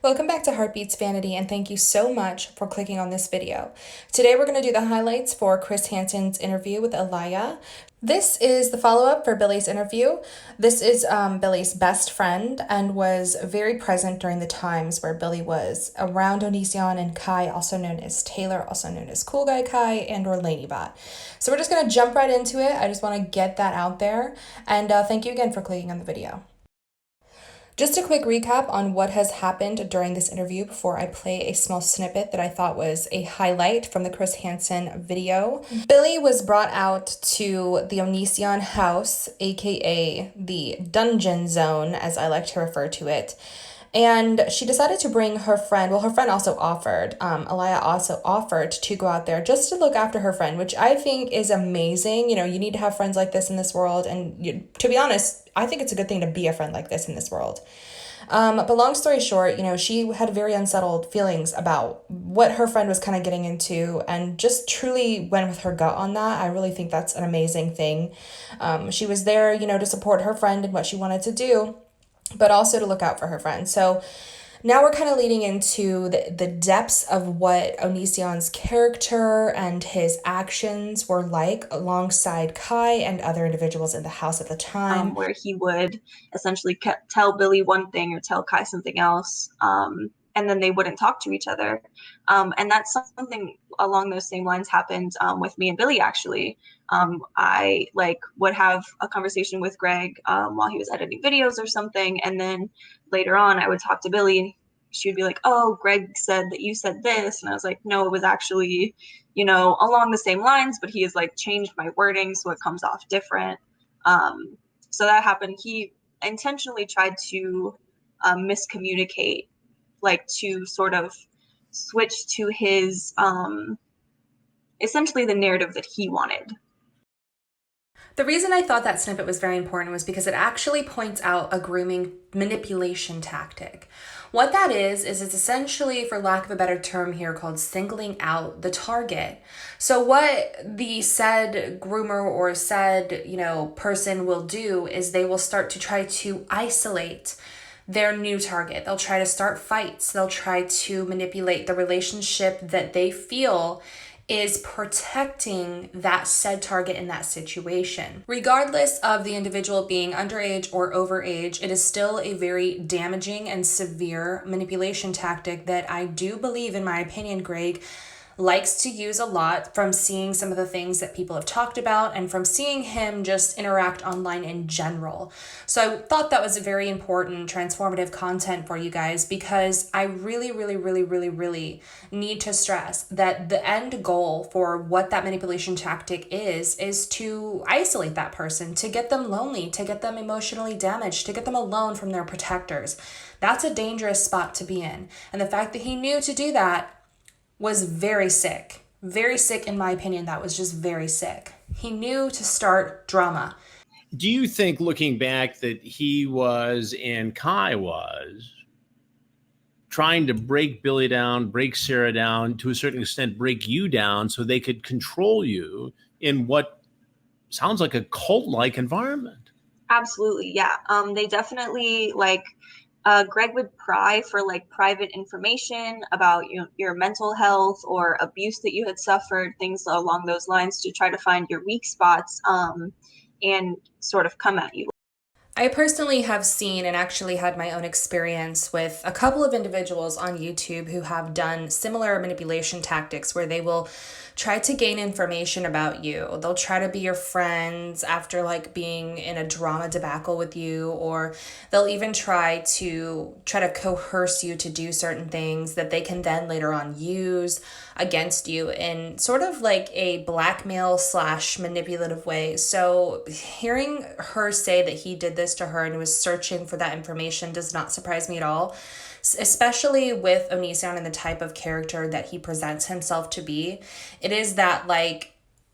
Welcome back to Heartbeats Vanity, and thank you so much for clicking on this video. Today we're going to do the highlights for Chris Hansen's interview with AYALLA. This is the follow-up for Billy's interview. This is Billy's best friend and was very present during the times where Billy was around Onision and Kai, also known as Taylor, also known as Cool Guy Kai and or Ladybot. So we're just going to jump right into it. I just want to get that out there, and thank you again for clicking on the video. Just a quick recap on what has happened during this interview before I play a small snippet that I thought was a highlight from the Chris Hansen video. Billy was brought out to the Onision house, aka the dungeon zone, as I like to refer to it. And she decided to bring her friend. Well, her friend also offered, AYALLA also offered to go out there just to look after her friend, which I think is amazing. You know, you need to have friends like this in this world. And to be honest, I think it's a good thing to be a friend like this in this world. But long story short, you know, she had very unsettled feelings about what her friend was kind of getting into and just truly went with her gut on that. I really think that's an amazing thing. She was there, you know, to support her friend and what she wanted to do, but also to look out for her friend. So now we're kind of leading into the depths of what Onision's character and his actions were like alongside Kai and other individuals in the house at the time. Where he would essentially tell Billy one thing or tell Kai something else, and then they wouldn't talk to each other. And that's something along those same lines happened with me and Billy, actually. I would have a conversation with Greg while he was editing videos or something, and then later on I would talk to Billy and she would be like, "Oh, Greg said that you said this," and I was like, "No, it was actually, along the same lines, but he has changed my wording so it comes off different." So that happened. He intentionally tried to miscommunicate, to sort of switch to his essentially the narrative that he wanted. The reason I thought that snippet was very important was because it actually points out a grooming manipulation tactic. What that is it's essentially, for lack of a better term here, called singling out the target. So what the said groomer or said, person will do is they will start to try to isolate their new target. They'll try to start fights. They'll try to manipulate the relationship that they feel is protecting that said target in that situation. Regardless of the individual being underage or overage, it is still a very damaging and severe manipulation tactic that I do believe, in my opinion, Greg likes to use a lot, from seeing some of the things that people have talked about and from seeing him just interact online in general. So I thought that was a very important transformative content for you guys, because I really need to stress that the end goal for what that manipulation tactic is to isolate that person, to get them lonely, to get them emotionally damaged, to get them alone from their protectors. That's a dangerous spot to be in. And the fact that he knew to do that was very sick. Very sick, in my opinion. That was just very sick. He knew to start drama. Do you think, looking back, that he was, and Kai was, trying to break Billy down, break Sarah down, to a certain extent break you down so they could control you in what sounds like a cult-like environment? Absolutely, yeah. They definitely Greg would pry for private information about your mental health or abuse that you had suffered, things along those lines, to try to find your weak spots and sort of come at you. I personally have seen and actually had my own experience with a couple of individuals on YouTube who have done similar manipulation tactics, where they will try to gain information about you. They'll try to be your friends after being in a drama debacle with you, or they'll even try to coerce you to do certain things that they can then later on use against you in sort of a blackmail / manipulative way. So hearing her say that he did this to her and was searching for that information does not surprise me at all, especially with Onision and the type of character that he presents himself to be. It is that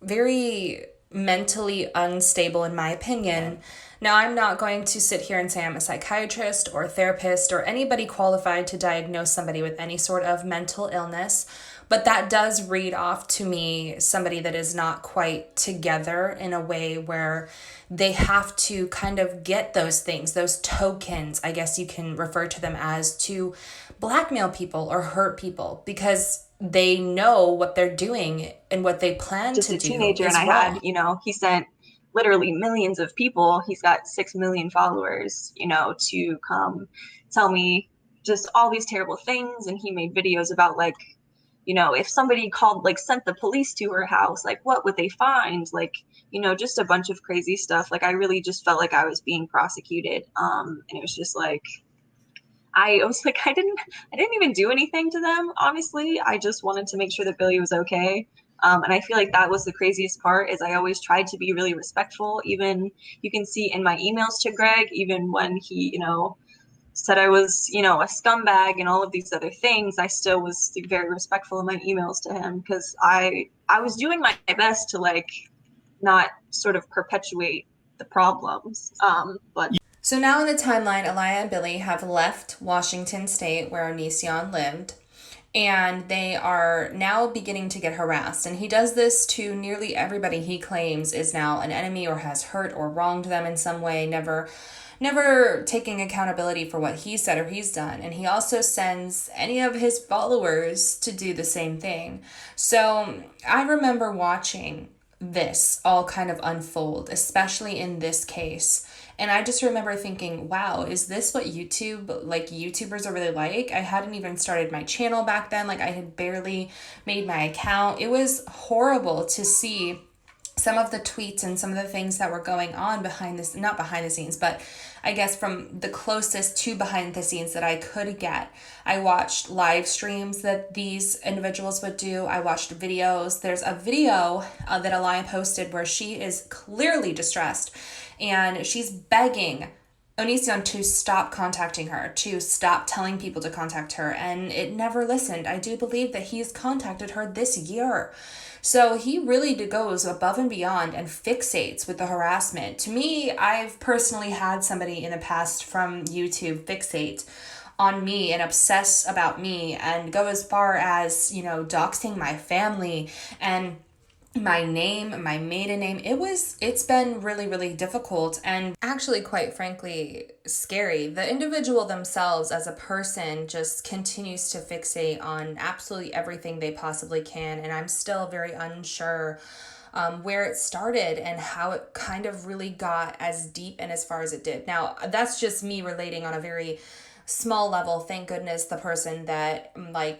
very mentally unstable, in my opinion, Now, I'm not going to sit here and say I'm a psychiatrist or a therapist or anybody qualified to diagnose somebody with any sort of mental illness, but that does read off to me somebody that is not quite together in a way where they have to kind of get those things, those tokens, I guess you can refer to them as, to blackmail people or hurt people because they know what they're doing and what they plan just to a do teenager, is and I wrong. had, he sent literally millions of people. He's got 6 million followers, to come tell me just all these terrible things. And he made videos about like, if somebody called, like sent the police to her house, like what would they find? Like, just a bunch of crazy stuff. Like I really just felt like I was being prosecuted. And it was just like, I was like, I didn't even do anything to them. Honestly, I just wanted to make sure that Billy was okay. And I feel like that was the craziest part is I always tried to be really respectful. Even you can see in my emails to Greg, even when he, said I was, a scumbag and all of these other things, I still was very respectful in my emails to him because I was doing my best to like not sort of perpetuate the problems. But So now in the timeline, AYALLA and Billy have left Washington State where Onision lived, and they are now beginning to get harassed. And he does this to nearly everybody he claims is now an enemy or has hurt or wronged them in some way, never taking accountability for what he said or he's done. And he also sends any of his followers to do the same thing. So I remember watching this all kind of unfold, especially in this case. And I just remember thinking, wow, is this what YouTubers are really like? I hadn't even started my channel back then. Like I had barely made my account. It was horrible to see some of the tweets and some of the things that were going on not behind the scenes, but I guess from the closest to behind the scenes that I could get. I watched live streams that these individuals would do. I watched videos. There's a video that Alaya posted where she is clearly distressed and she's begging Onision to stop contacting her, to stop telling people to contact her, and it never listened. I do believe that he's contacted her this year. So he really goes above and beyond and fixates with the harassment. To me, I've personally had somebody in the past from YouTube fixate on me and obsess about me and go as far as, doxing my family and my name, my maiden name. It's been really, really difficult and actually, quite frankly, scary. The individual themselves as a person just continues to fixate on absolutely everything they possibly can. And I'm still very unsure where it started and how it kind of really got as deep and as far as it did. Now, that's just me relating on a very small level. Thank goodness the person that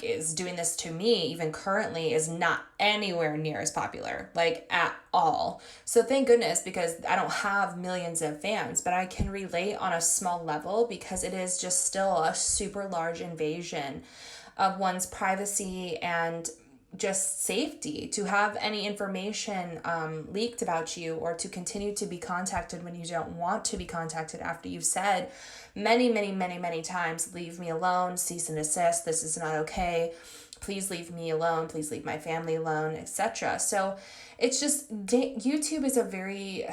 is doing this to me even currently is not anywhere near as popular, at all. So thank goodness, because I don't have millions of fans, but I can relate on a small level because it is just still a super large invasion of one's privacy and just safety to have any information leaked about you or to continue to be contacted when you don't want to be contacted after you've said many times, leave me alone, cease and desist, this is not okay, please leave me alone, please leave my family alone, etc. So it's just, YouTube is a very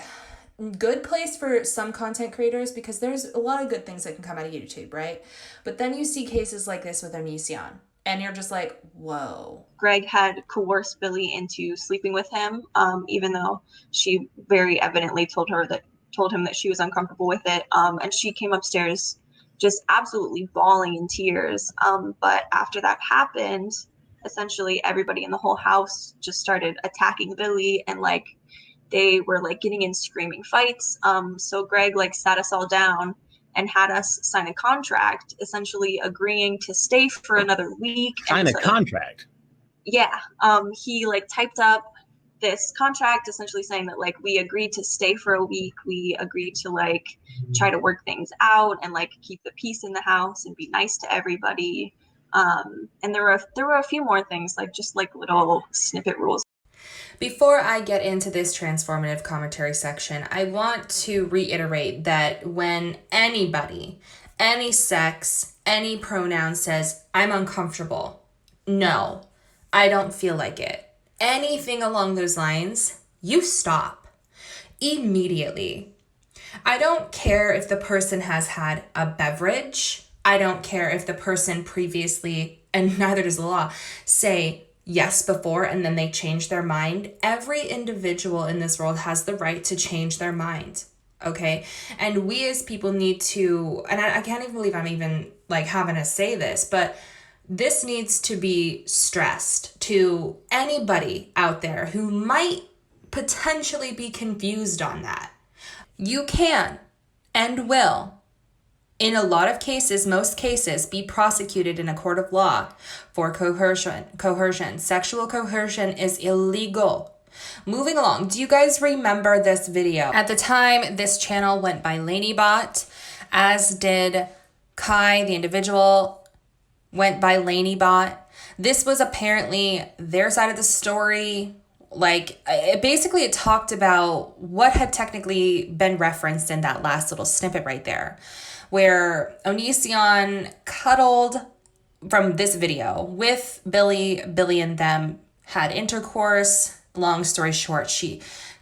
good place for some content creators because there's a lot of good things that can come out of YouTube, right? But then you see cases like this with Onision, and you're just like, whoa. Greg had coerced Billy into sleeping with him, even though she very evidently told him that she was uncomfortable with it. And she came upstairs just absolutely bawling in tears. But after that happened, essentially everybody in the whole house just started attacking Billy, and they were getting in screaming fights. So Greg sat us all down and had us sign a contract, essentially agreeing to stay for another week. Sign a contract? Yeah. He typed up this contract essentially saying that we agreed to stay for a week. We agreed to try to work things out and keep the peace in the house and be nice to everybody. And there were a few more things, just little snippet rules. Before I get into this transformative commentary section, I want to reiterate that when anybody, any sex, any pronoun says, I'm uncomfortable, no, I don't feel like it, anything along those lines, you stop immediately. I don't care if the person has had a beverage. I don't care if the person previously, and neither does the law, say yes before and then they change their mind. Every individual in this world has the right to change their mind. Okay. And we as people need to, and I can't even believe I'm even like having to say this, but this needs to be stressed to anybody out there who might potentially be confused on that. You can and will, in a lot of cases, most cases, be prosecuted in a court of law for coercion. Sexual coercion is illegal. Moving along, do you guys remember this video? At the time, this channel went by LaneyBot, as did Kai, the individual, went by LaneyBot. This was apparently their side of the story. Like, it talked about what had technically been referenced in that last little snippet right there, where Onision cuddled from this video with Billy. Billy and them had intercourse. Long story short,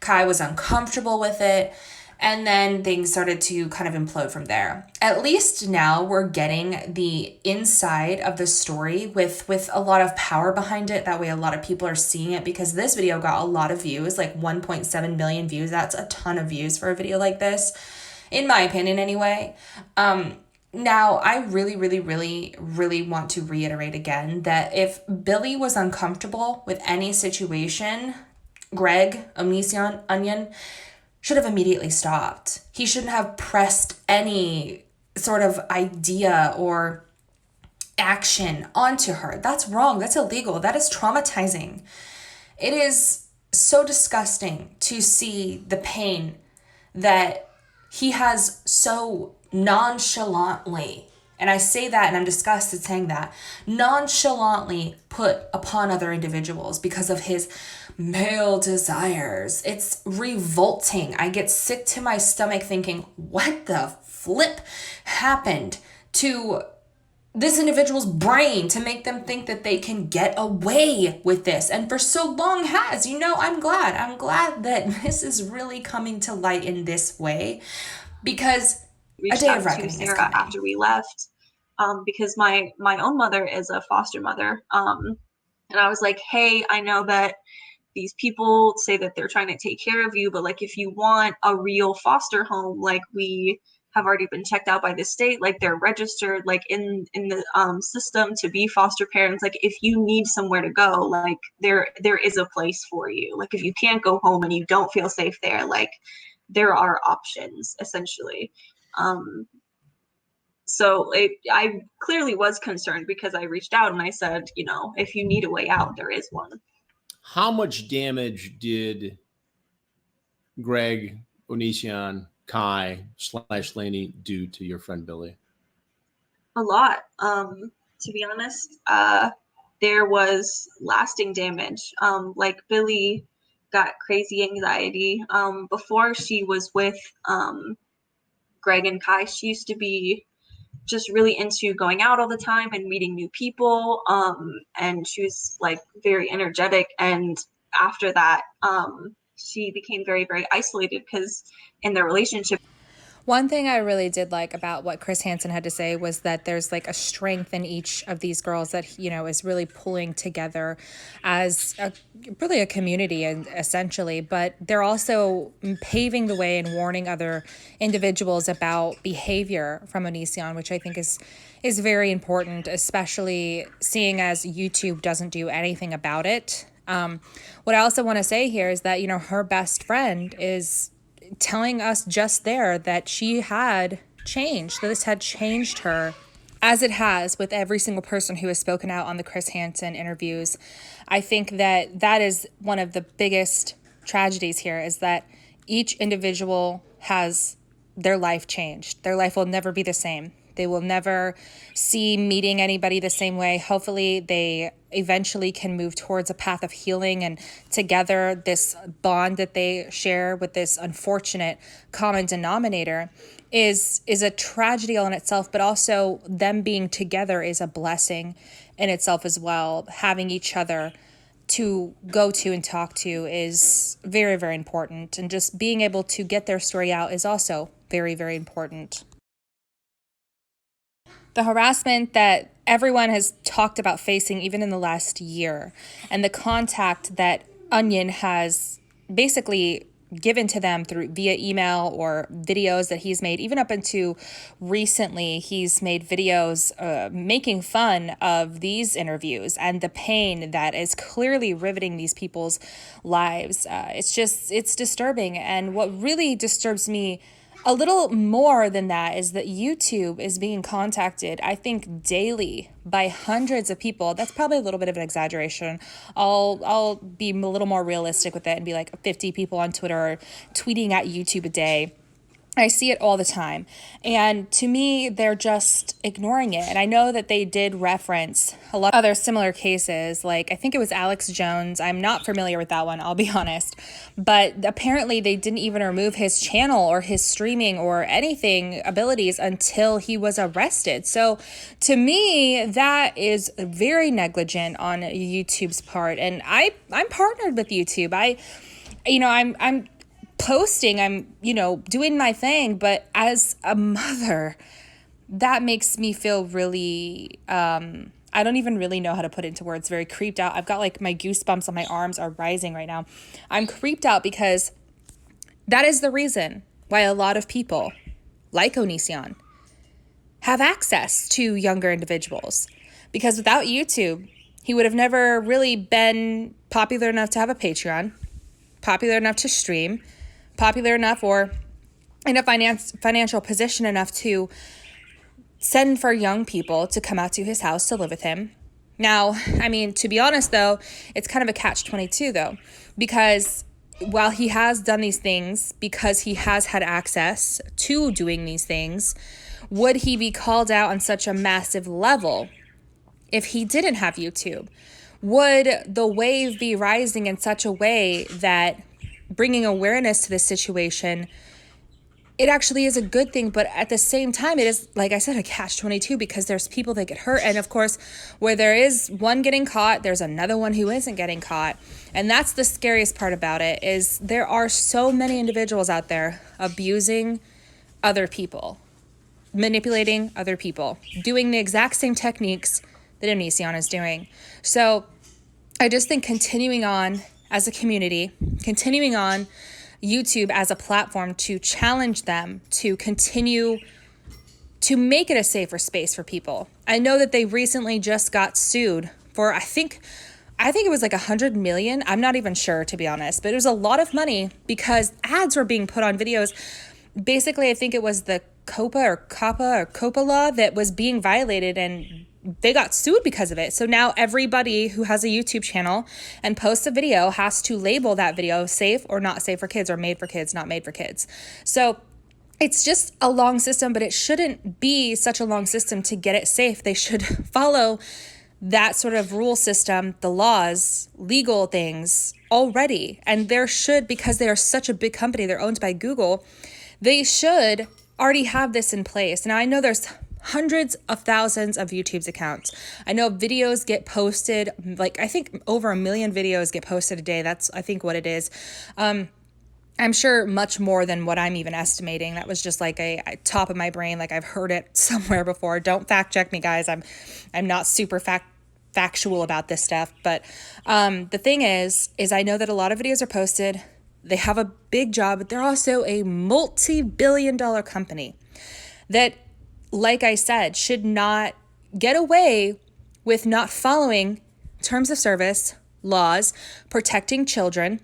Kai was uncomfortable with it. And then things started to kind of implode from there. At least now we're getting the inside of the story with a lot of power behind it. That way a lot of people are seeing it, because this video got a lot of views, like 1.7 million views. That's a ton of views for a video like this, in my opinion anyway. Now, I really, really, really, really want to reiterate again that if Billy was uncomfortable with any situation, Greg, Onion, should have immediately stopped. He shouldn't have pressed any sort of idea or action onto her. That's wrong. That's illegal. That is traumatizing. It is so disgusting to see the pain that he has so nonchalantly, and I say that and I'm disgusted saying that, nonchalantly put upon other individuals because of his male desires. It's revolting. I get sick to my stomach thinking, what the flip happened to this individual's brain to make them think that they can get away with this, and for so long has. I'm glad that this is really coming to light in this way, because a day of reckoning is coming. After we left, because my own mother is a foster mother, and I was like, hey, I know that these people say that they're trying to take care of you, but like, if you want a real foster home, like, we have already been checked out by the state, like they're registered like in the system to be foster parents. Like, if you need somewhere to go, like there is a place for you. Like, if you can't go home and you don't feel safe there, like there are options, essentially. So I clearly was concerned, because I reached out and I said, if you need a way out, there is one. How much damage did Greg, Onision, Kai / Laney do to your friend Billy? A lot. To be honest, there was lasting damage. Like, Billy got crazy anxiety. Before she was with Greg and Kai, she used to be just really into going out all the time and meeting new people. And she was like very energetic. And after that, she became very, very isolated, because in their relationship, One thing I really did like about what Chris Hansen had to say was that there's like a strength in each of these girls that, is really pulling together as really a community, and essentially, but they're also paving the way and warning other individuals about behavior from Onision, which I think is very important, especially seeing as YouTube doesn't do anything about it. What I also want to say here is that, her best friend is telling us just there that she had changed, that this had changed her, as it has with every single person who has spoken out on the Chris Hansen interviews. I think that is one of the biggest tragedies here, is that each individual has their life changed. Their life will never be the same. They will never see meeting anybody the same way. Hopefully they eventually can move towards a path of healing, and together this bond that they share with this unfortunate common denominator is a tragedy all in itself, but also them being together is a blessing in itself as well. Having each other to go to and talk to is very, very important, and just being able to get their story out is also very, very important. The harassment that everyone has talked about facing even in the last year, and the contact that Onion has basically given to them through via email or videos that he's made. Even up into recently, he's made videos making fun of these interviews and the pain that is clearly riveting these people's lives. It's disturbing. And what really disturbs me a little more than that is that YouTube is being contacted, I think, daily by hundreds of people. That's probably a little bit of an exaggeration. I'll be a little more realistic with it and be like 50 people on Twitter are tweeting at YouTube a day. I see it all the time. And to me, they're just ignoring it. And I know that they did reference a lot of other similar cases. Like, I think it was Alex Jones. I'm not familiar with that one, I'll be honest. But apparently they didn't even remove his channel or his streaming or anything abilities until he was arrested. So to me, that is very negligent on YouTube's part. And I'm partnered with YouTube. I'm posting, I'm doing my thing, but as a mother, that makes me feel really I don't even really know how to put it into words, very creeped out. I've got like my goosebumps on my arms are rising right now. I'm creeped out because that is the reason why a lot of people like Onision have access to younger individuals, because without YouTube, he would have never really been popular enough to have a Patreon, popular enough to stream, popular enough or in a financial position enough to send for young people to come out to his house to live with him. Now, I mean, to be honest though, it's kind of a catch-22 though, because while he has done these things, because he has had access to doing these things, would he be called out on such a massive level if he didn't have YouTube? Would the wave be rising in such a way that bringing awareness to this situation, it actually is a good thing, but at the same time, it is, like I said, a catch-22, because there's people that get hurt. And of course, where there is one getting caught, there's another one who isn't getting caught. And that's the scariest part about it, is there are so many individuals out there abusing other people, manipulating other people, doing the exact same techniques that Onision is doing. So I just think continuing on as a community, continuing on YouTube as a platform to challenge them to continue to make it a safer space for people. I know that they recently just got sued for, I think it was like 100 million. I'm not even sure, to be honest, but it was a lot of money because ads were being put on videos. Basically, I think it was the COPA law that was being violated, and they got sued because of it. So now everybody who has a YouTube channel and posts a video has to label that video safe or not safe for kids, or made for kids, not made for kids. So it's just a long system, but it shouldn't be such a long system to get it safe. They should follow that sort of rule system, the laws, legal things already. And there should, because they are such a big company, they're owned by Google, they should already have this in place. Now, I know there's hundreds of thousands of YouTube's accounts. I know videos get posted, like I think over 1 million videos get posted a day. That's, I think, what it is. I'm sure much more than what I'm even estimating. That was just like a top of my brain. Like I've heard it somewhere before. Don't fact check me, guys. I'm not super factual about this stuff. But the thing is I know that a lot of videos are posted. They have a big job, but they're also a multi-billion-dollar company that, like I said, should not get away with not following terms of service, laws, protecting children.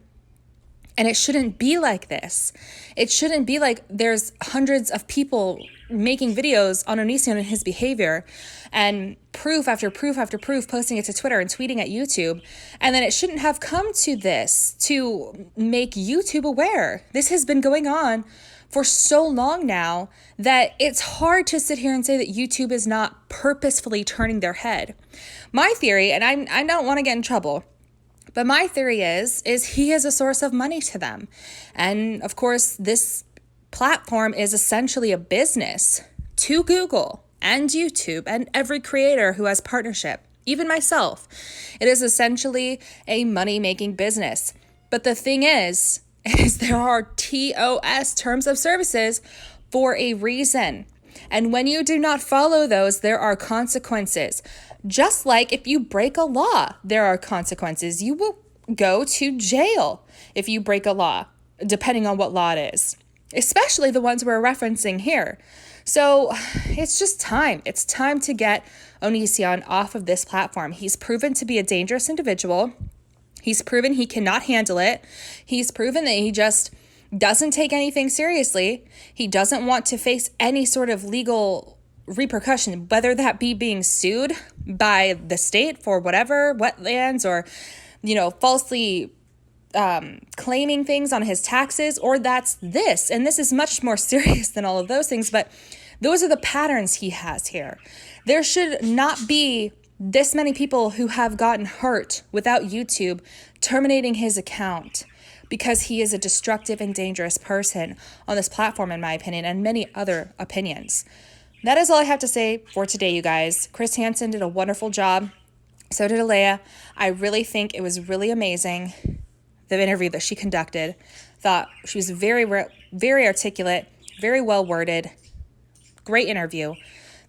And it shouldn't be like this. It shouldn't be like there's hundreds of people making videos on Onision and his behavior, and proof after proof after proof, posting it to Twitter and tweeting at YouTube. And then it shouldn't have come to this to make YouTube aware. This has been going on for so long now that it's hard to sit here and say that YouTube is not purposefully turning their head. My theory, and I don't want to get in trouble, but my theory is he is a source of money to them. And of course, this platform is essentially a business to Google and YouTube and every creator who has partnership, even myself. It is essentially a money-making business. But the thing is there are TOS, terms of services, for a reason. And when you do not follow those, there are consequences. Just like if you break a law, there are consequences. You will go to jail if you break a law, depending on what law it is, especially the ones we're referencing here. So it's just time. It's time to get Onision off of this platform. He's proven to be a dangerous individual. He's proven he cannot handle it. He's proven that he just doesn't take anything seriously. He doesn't want to face any sort of legal repercussion, whether that be being sued by the state for whatever, wetlands, or, falsely claiming things on his taxes, or that's this. And this is much more serious than all of those things, but those are the patterns he has here. There should not be this many people who have gotten hurt without YouTube terminating his account because he is a destructive and dangerous person on this platform, in my opinion, and many other opinions. That is all I have to say for today, you guys. Chris Hansen did a wonderful job. So did AYALLA. I really think it was really amazing, the interview that she conducted. Thought she was very, very articulate, very well worded. Great interview.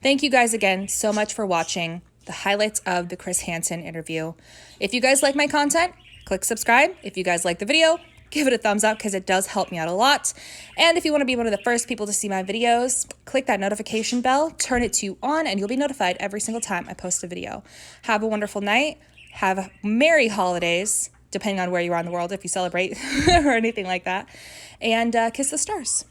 Thank you guys again so much for watching the highlights of the Chris Hansen interview. If you guys like my content, click subscribe. If you guys like the video, give it a thumbs up because it does help me out a lot. And if you want to be one of the first people to see my videos, click that notification bell, turn it to on, and you'll be notified every single time I post a video. Have a wonderful night. Have merry holidays, depending on where you are in the world, if you celebrate or anything like that. And kiss the stars.